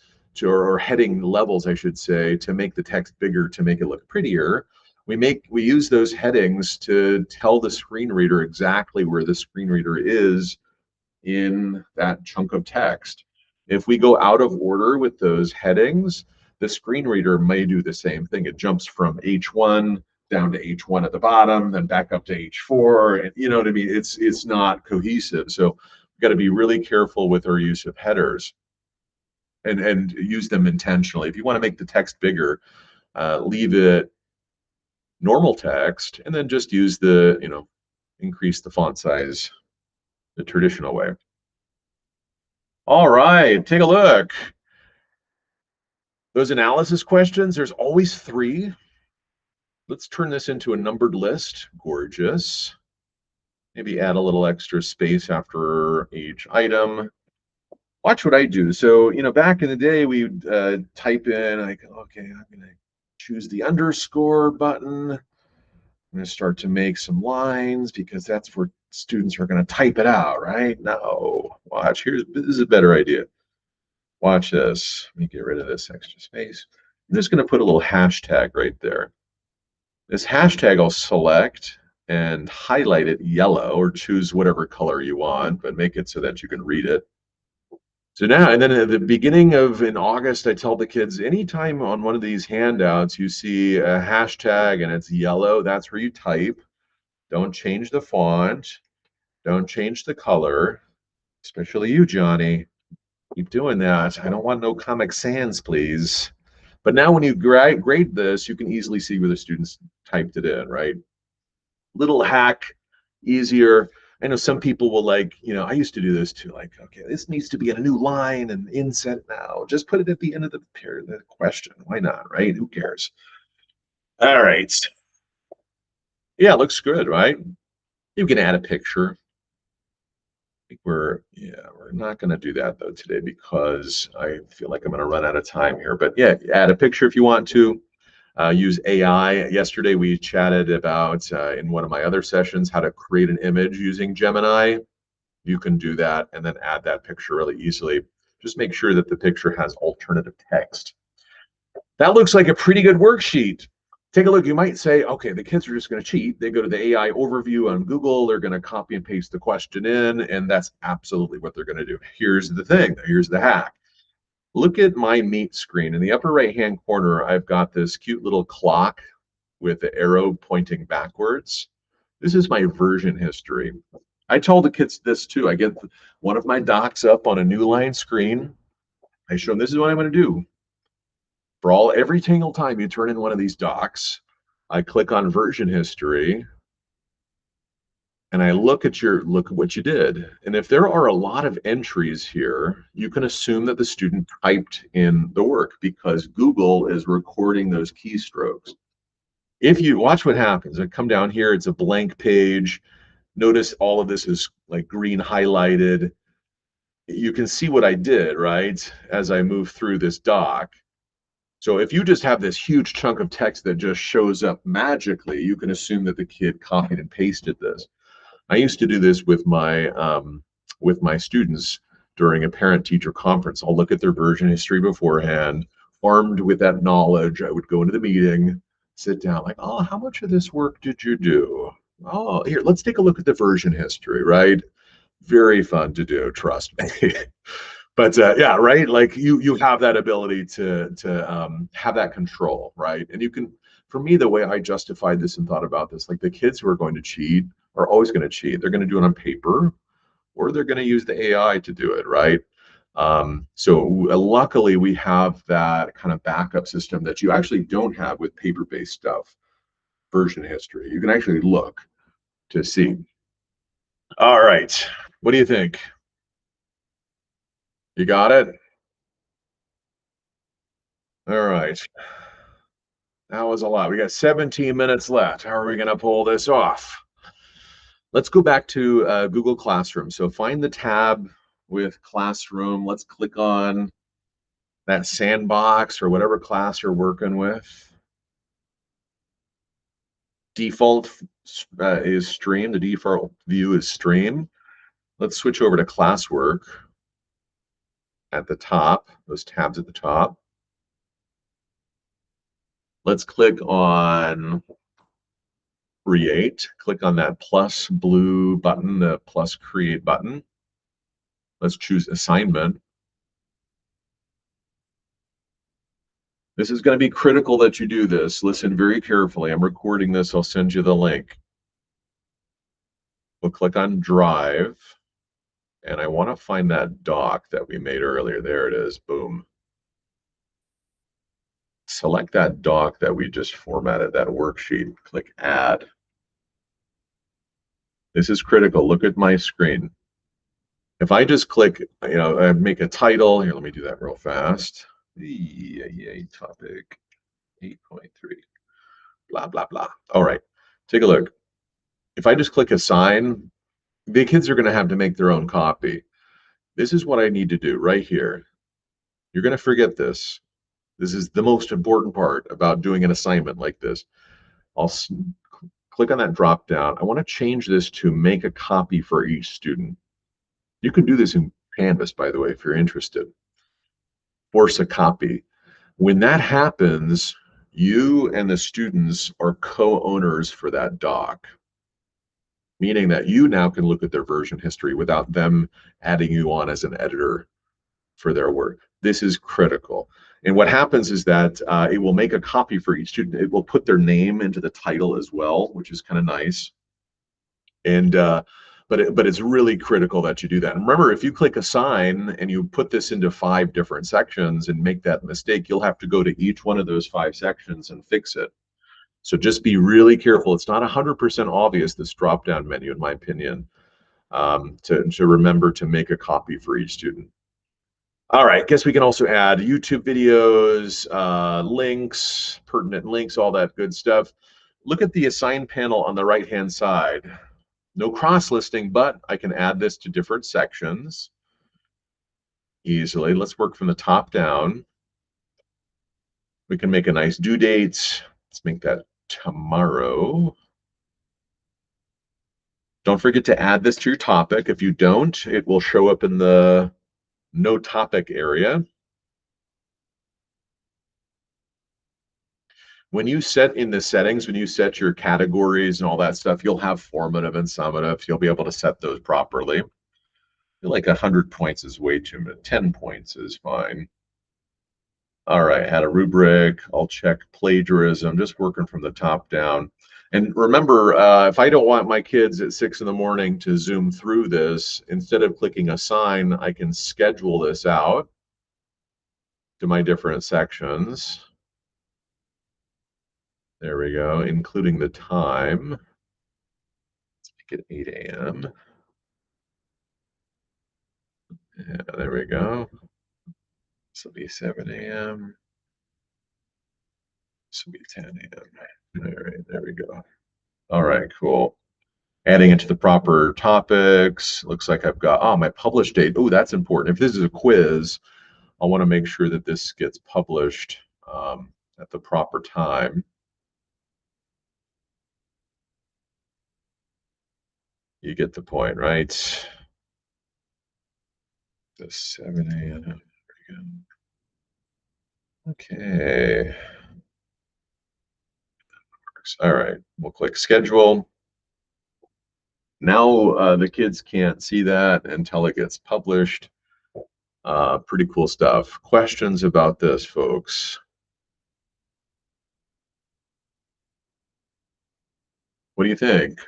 or heading levels, I should say, to make the text bigger, to make it look prettier. We use those headings to tell the screen reader exactly where the screen reader is in that chunk of text. If we go out of order with those headings, the screen reader may do the same thing. It jumps from H1 down to H1 at the bottom, then back up to H4. And you know what I mean? It's not cohesive. So we've got to be really careful with our use of headers and use them intentionally. If you want to make the text bigger, leave it normal text and then just use increase the font size the traditional way. All right, take a look. Those analysis questions, there's always 3. Let's turn this into a numbered list. Gorgeous. Maybe add a little extra space after each item. Watch what I do. So, back in the day, we would type in, okay, I'm going to choose the underscore button. I'm going to start to make some lines because that's where students are going to type it out, right? No, watch, this is a better idea. Watch this. Let me get rid of this extra space. I'm just going to put a little hashtag right there. This hashtag I'll select and highlight it yellow, or choose whatever color you want, but make it so that you can read it. So now, and then at the beginning of in August, I tell the kids, anytime on one of these handouts you see a hashtag and it's yellow, that's where you type. Don't change the font. Don't change the color, especially you, Johnny. Keep doing that. I don't want no Comic Sans, please. But now when you grade this, you can easily see where the students typed it in, right? Little hack, easier. I know some people will like, I used to do this too, like, okay, this needs to be in a new line and inset now. Just put it at the end of the question. Why not, right? Who cares? All right. Yeah, looks good, right? You can add a picture. We're not going to do that though today because I feel like I'm going to run out of time here. But yeah, add a picture if you want to. Use AI. Yesterday we chatted about in one of my other sessions how to create an image using Gemini. You can do that and then add that picture really easily. Just make sure that the picture has alternative text. That looks like a pretty good worksheet. Take a look. You might say, okay, the kids are just going to cheat. They go to the AI overview on Google. They're going to copy and paste the question in, and that's absolutely what they're going to do. Here's the thing. Here's the hack. Look at my Meet screen. In the upper right-hand corner, I've got this cute little clock with the arrow pointing backwards. This is my version history. I told the kids this too. I get one of my docs up on a new line screen. I show them this is what I'm going to do. For every single time you turn in one of these docs, I click on version history and I look at what you did. And if there are a lot of entries here, you can assume that the student typed in the work because Google is recording those keystrokes. If you watch what happens, I come down here, it's a blank page. Notice all of this is like green highlighted. You can see what I did, right? As I move through this doc. So if you just have this huge chunk of text that just shows up magically, you can assume that the kid copied and pasted this. I used to do this with my students during a parent-teacher conference. I'll look at their version history beforehand. Armed with that knowledge, I would go into the meeting, sit down, like, oh, how much of this work did you do? Oh, here, let's take a look at the version history, right? Very fun to do, trust me. But yeah, right. Like you have that ability to have that control, right? And you can, for me, the way I justified this and thought about this, like the kids who are going to cheat are always going to cheat. They're going to do it on paper, or they're going to use the AI to do it, right? So luckily we have that kind of backup system that you actually don't have with paper-based stuff. Version history, you can actually look to see. All right, what do you think? You got it? All right. That was a lot. We got 17 minutes left. How are we going to pull this off? Let's go back to Google Classroom. So find the tab with Classroom. Let's click on that sandbox or whatever class you're working with. Default is Stream. The default view is Stream. Let's switch over to Classwork at the top, those tabs at the top. Let's click on Create. Click on that plus blue button, the plus Create button. Let's choose Assignment. This is going to be critical that you do this. Listen very carefully. I'm recording this. I'll send you the link. We'll click on Drive. And I want to find that doc that we made earlier. There it is. Boom. Select that doc that we just formatted, that worksheet. Click Add. This is critical. Look at my screen. If I just click, make a title. Here, let me do that real fast. EA topic 8.3. Blah, blah, blah. All right. Take a look. If I just click Assign, the kids are going to have to make their own copy. This is what I need to do right here. You're going to forget this. This is the most important part about doing an assignment like this. I'll click on that drop down. I want to change this to make a copy for each student. You can do this in Canvas, by the way, if you're interested. Force a copy. When that happens, you and the students are co-owners for that doc. meaning that you now can look at their version history without them adding you on as an editor for their work. This is critical. And what happens is that it will make a copy for each student. It will put their name into the title as well, which is kind of nice. And but it's really critical that you do that. And remember, if you click assign and you put this into 5 different sections and make that mistake, you'll have to go to each one of those 5 sections and fix it. So just be really careful. It's not 100% obvious, this drop-down menu, in my opinion, to remember to make a copy for each student. All right, guess we can also add YouTube videos, links, pertinent links, all that good stuff. Look at the assign panel on the right-hand side. No cross-listing, but I can add this to different sections easily. Let's work from the top down. We can make a nice due date. Let's make that tomorrow. Don't forget to add this to your topic. If you don't, it will show up in the no topic area. When you set in the settings, when you set your categories and all that stuff, you'll have formative and summative. You'll be able to set those properly. Like 100 points is way too much. 10 points is fine. All right, had a rubric. I'll check plagiarism, just working from the top down. And remember, if I don't want my kids at 6 in the morning to zoom through this, instead of clicking assign, I can schedule this out to my different sections. There we go, including the time. Let's make it 8 a.m. Yeah, there we go. This will be 7 a.m. This will be 10 a.m. All right, there we go. All right, cool. Adding it to the proper topics. Looks like I've got, my publish date. Oh, that's important. If this is a quiz, I want to make sure that this gets published at the proper time. You get the point, right? The 7 a.m. Okay. All right, we'll click schedule. Now the kids can't see that until it gets published. Pretty cool stuff. Questions about this, folks? What do you think?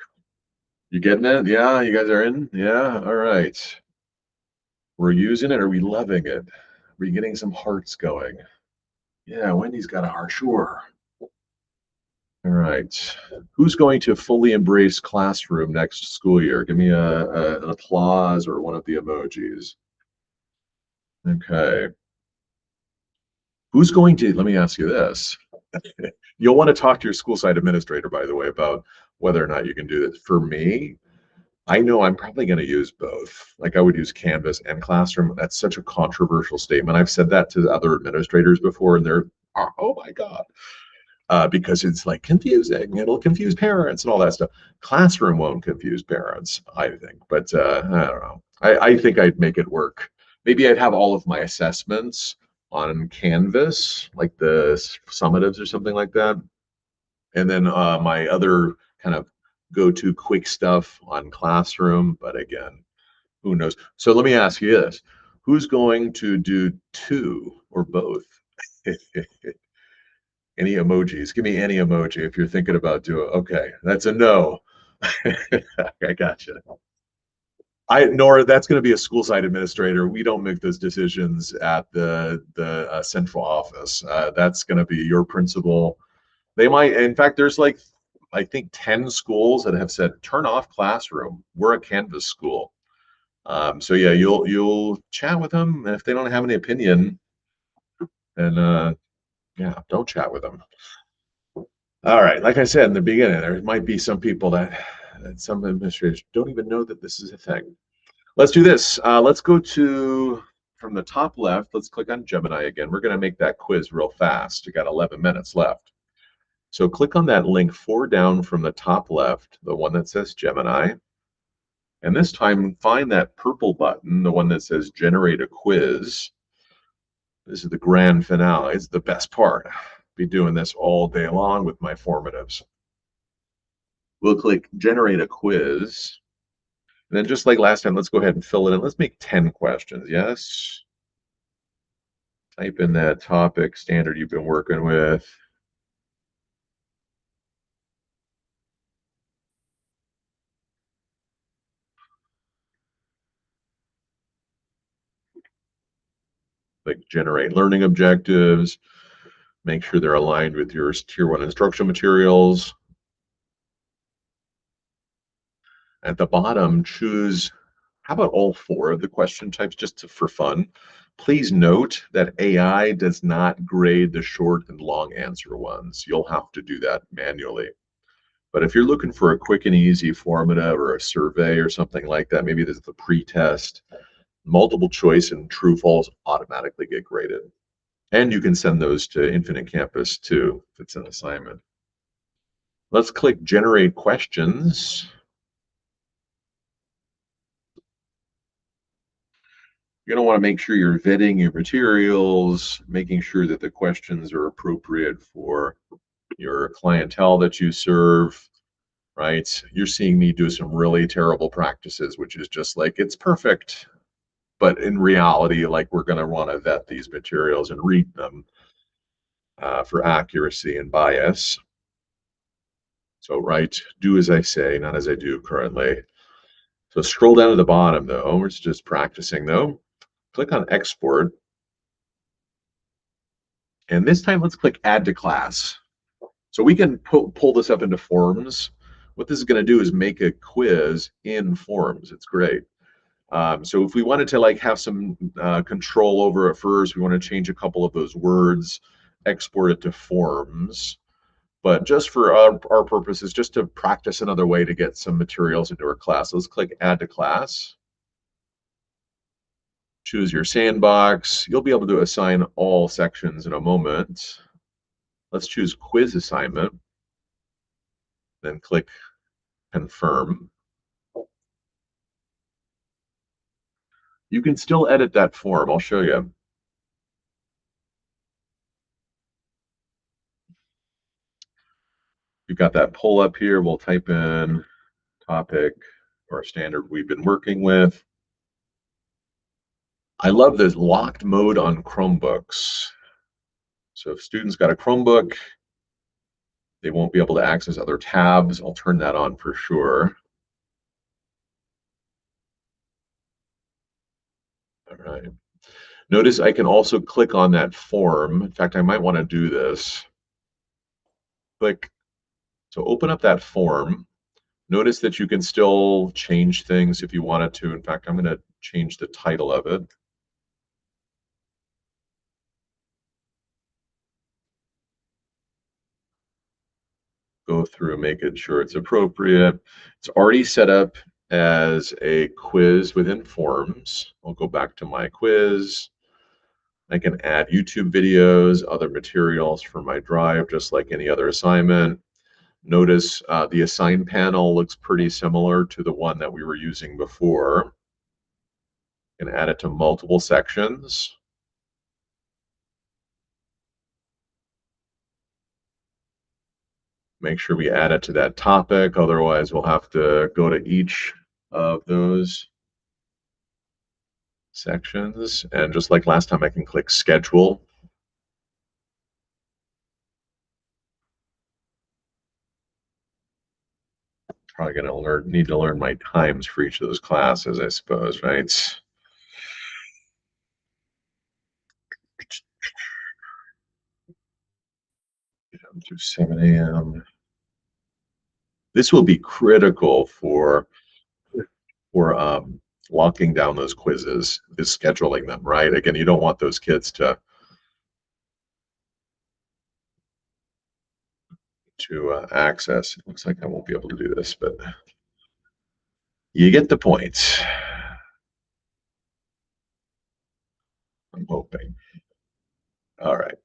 You getting it? Yeah, you guys are in? Yeah, all right. We're using it. Are we loving it? Are we getting some hearts going? Yeah, Wendy's got a heart, sure. All right. Who's going to fully embrace classroom next school year? Give me an applause or one of the emojis. Okay. Who's going to, let me ask you this. You'll want to talk to your school site administrator, by the way, about whether or not you can do this. For me, I know I'm probably going to use both. Like I would use Canvas and Classroom. That's such a controversial statement. I've said that to other administrators before, and they're, oh my God. Because it's like confusing. It'll confuse parents and all that stuff. Classroom won't confuse parents, I think. But I don't know. I think I'd make it work. Maybe I'd have all of my assessments on Canvas, like the summatives or something like that. And then my other kind of go-to quick stuff on Classroom. But again, who knows? So let me ask you this. Who's going to do 2 or both? Any emojis? Give me any emoji if you're thinking about doing. Okay, that's a no. I gotcha. Nora, that's going to be a school site administrator. We don't make those decisions at the central office. That's going to be your principal. They might, in fact, there's like, I think 10 schools that have said turn off Classroom. We're a Canvas school. So yeah, you'll chat with them, and if they don't have any opinion, then yeah, don't chat with them. All right, like I said in the beginning, there might be some people that some administrators don't even know that this is a thing. Let's do this. Let's go to, from the top left, let's click on Gemini again. We're going to make that quiz real fast. We got 11 minutes left. So click on that link 4 down from the top left, the one that says Gemini. And this time, find that purple button, the one that says Generate a Quiz. This is the grand finale. It's the best part. Be doing this all day long with my formatives. We'll click generate a quiz. And then just like last time, let's go ahead and fill it in. Let's make 10 questions. Yes. Type in that topic standard you've been working with. Like generate learning objectives. Make sure they're aligned with your Tier 1 instructional materials. At the bottom, choose, how about all 4 of the question types just for fun? Please note that AI does not grade the short and long answer ones. You'll have to do that manually. But if you're looking for a quick and easy formative or a survey or something like that, maybe this is the pre-test, multiple choice and true false automatically get graded. And you can send those to Infinite Campus too, if it's an assignment. Let's click generate questions. You're going to want to make sure you're vetting your materials, making sure that the questions are appropriate for your clientele that you serve, right? You're seeing me do some really terrible practices, which is just like, it's perfect. But in reality, like, we're going to want to vet these materials and read them for accuracy and bias. So, right, do as I say, not as I do currently. So scroll down to the bottom though, we're just practicing though. Click on export. And this time let's click add to class. So we can pull this up into Forms. What this is going to do is make a quiz in Forms. It's great. So if we wanted to like have some control over it first, we want to change a couple of those words, export it to Forms. But just for our purposes, just to practice another way to get some materials into our class, let's click add to class. Choose your sandbox. You'll be able to assign all sections in a moment. Let's choose quiz assignment. Then click confirm. You can still edit that form. I'll show you. You've got that pull up here. We'll type in topic or standard we've been working with. I love this locked mode on Chromebooks. So if students got a Chromebook, they won't be able to access other tabs. I'll turn that on for sure. All right. Notice I can also click on that form. In fact, I might want to do this. Click. So open up that form. Notice that you can still change things if you wanted to. In fact, I'm going to change the title of it. Go through making sure it's appropriate. It's already set up as a quiz within Forms. I'll go back to my quiz. I can add YouTube videos, other materials for my drive, just like any other assignment. Notice the assign panel looks pretty similar to the one that we were using before. You can add it to multiple sections. Make sure we add it to that topic, otherwise we'll have to go to each of those sections. And just like last time, I can click schedule. Probably gonna need to learn my times for each of those classes, I suppose, right? To 7 a.m. This will be critical for locking down those quizzes, is scheduling them, right? Again, you don't want those kids to access. It looks like I won't be able to do this, but you get the point. I'm hoping. All right.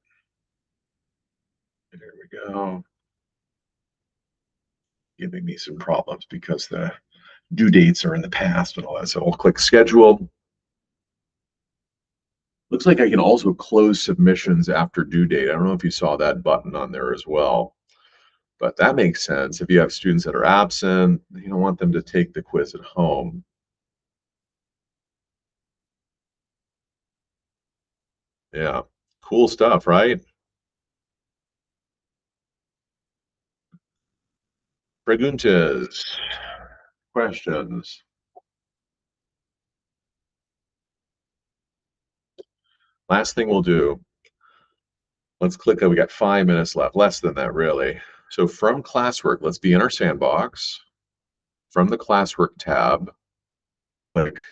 There we go. Giving me some problems because the due dates are in the past and all that. So we'll click schedule. Looks like I can also close submissions after due date. I don't know if you saw that button on there as well. But that makes sense. If you have students that are absent, you don't want them to take the quiz at home. Yeah, cool stuff, right? Preguntas, questions. Last thing we'll do, let's click we got 5 minutes left, less than that really. So from classwork, let's be in our sandbox. From the classwork tab, click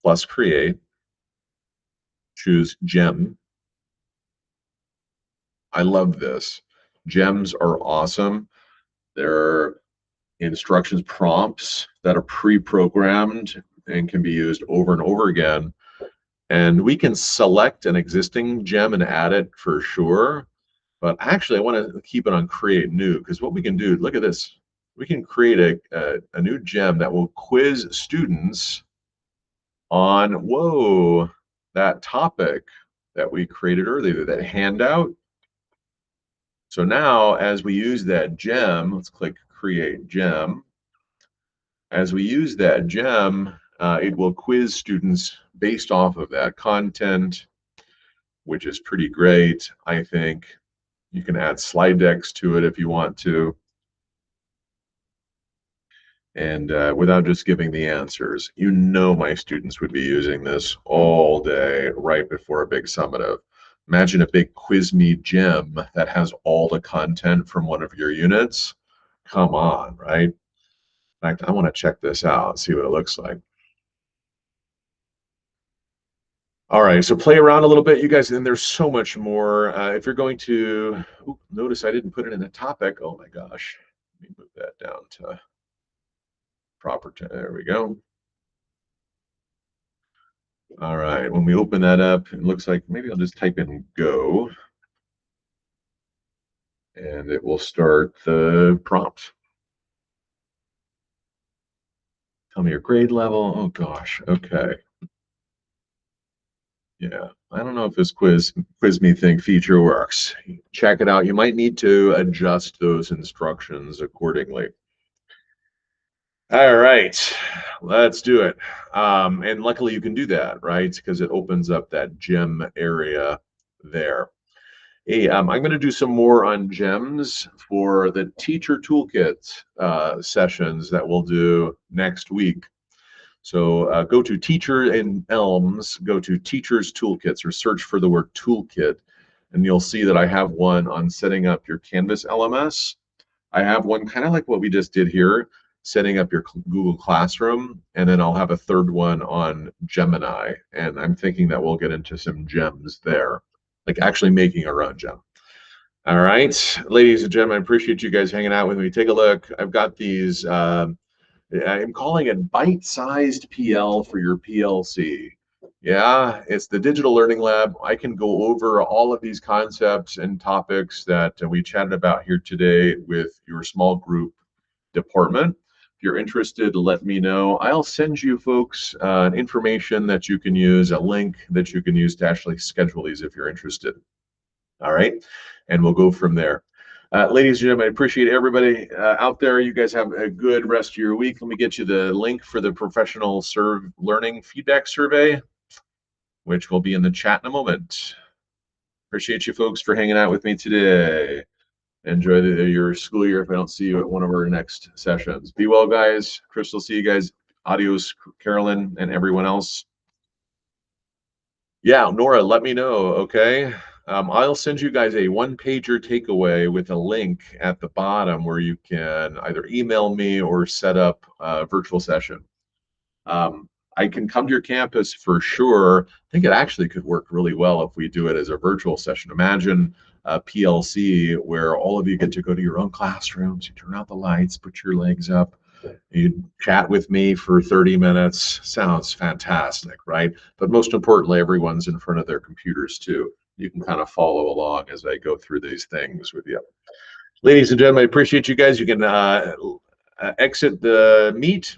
plus create, choose gem. I love this. Gems are awesome. They're instructions prompts that are pre-programmed and can be used over and over again. And we can select an existing gem and add it for sure. But actually, I want to keep it on create new, because what we can do, look at this. We can create a new gem that will quiz students on, whoa, that topic that we created earlier, that handout. So now as we use that gem, let's click create gem. As we use that gem, it will quiz students based off of that content, which is pretty great, I think. You can add slide decks to it if you want to. And without just giving the answers, you know my students would be using this all day right before a big summative. Imagine a big quiz me gem that has all the content from one of your units. Come on, right? In fact, I want to check this out, see what it looks like. All right, so play around a little bit, you guys, and there's so much more. If you're going to, notice I didn't put it in the topic. Oh my gosh, let me move that down to proper. There we go. All right, when we open that up, it looks like maybe I'll just type in go, and it will start the prompt. Tell me your grade level. Oh gosh, okay. Yeah, I don't know if this quiz me thing feature works. Check it out. You might need to adjust those instructions accordingly. All right, let's do it. And luckily you can do that, right? Because it opens up that gem area there. Hey, I'm going to do some more on gems for the teacher toolkit sessions that we'll do next week. So go to Teacher in Elms, go to Teachers Toolkits, or search for the word toolkit, and you'll see that I have one on setting up your Canvas LMS. I have one kind of like what we just did here, setting up your Google Classroom, and then I'll have a third one on Gemini, and I'm thinking that we'll get into some gems there, like actually making our own gem. All right, ladies and gentlemen, I appreciate you guys hanging out with me. Take a look. I've got these. I'm calling it bite-sized PL for your PLC. Yeah, it's the Digital Learning Lab. I can go over all of these concepts and topics that we chatted about here today with your small group department. If you're interested, let me know. I'll send you folks information that you can use, a link that you can use to actually schedule these if you're interested. All right, and we'll go from there. Ladies and gentlemen, I appreciate everybody out there. You guys have a good rest of your week. Let me get you the link for the professional learning feedback survey, which will be in the chat in a moment. Appreciate you folks for hanging out with me today. Enjoy your school year if I don't see you at one of our next sessions. Be well, guys. Crystal, see you guys. Adios, Carolyn, and everyone else. Yeah, Nora, let me know, okay? I'll send you guys a one-pager takeaway with a link at the bottom where you can either email me or set up a virtual session. I can come to your campus for sure. I think it actually could work really well if we do it as a virtual session. Imagine a PLC where all of you get to go to your own classrooms, you turn out the lights, put your legs up, you chat with me for 30 minutes. Sounds fantastic, right? But most importantly, everyone's in front of their computers too. You can kind of follow along as I go through these things with you. Ladies and gentlemen, I appreciate you guys. You can exit the meet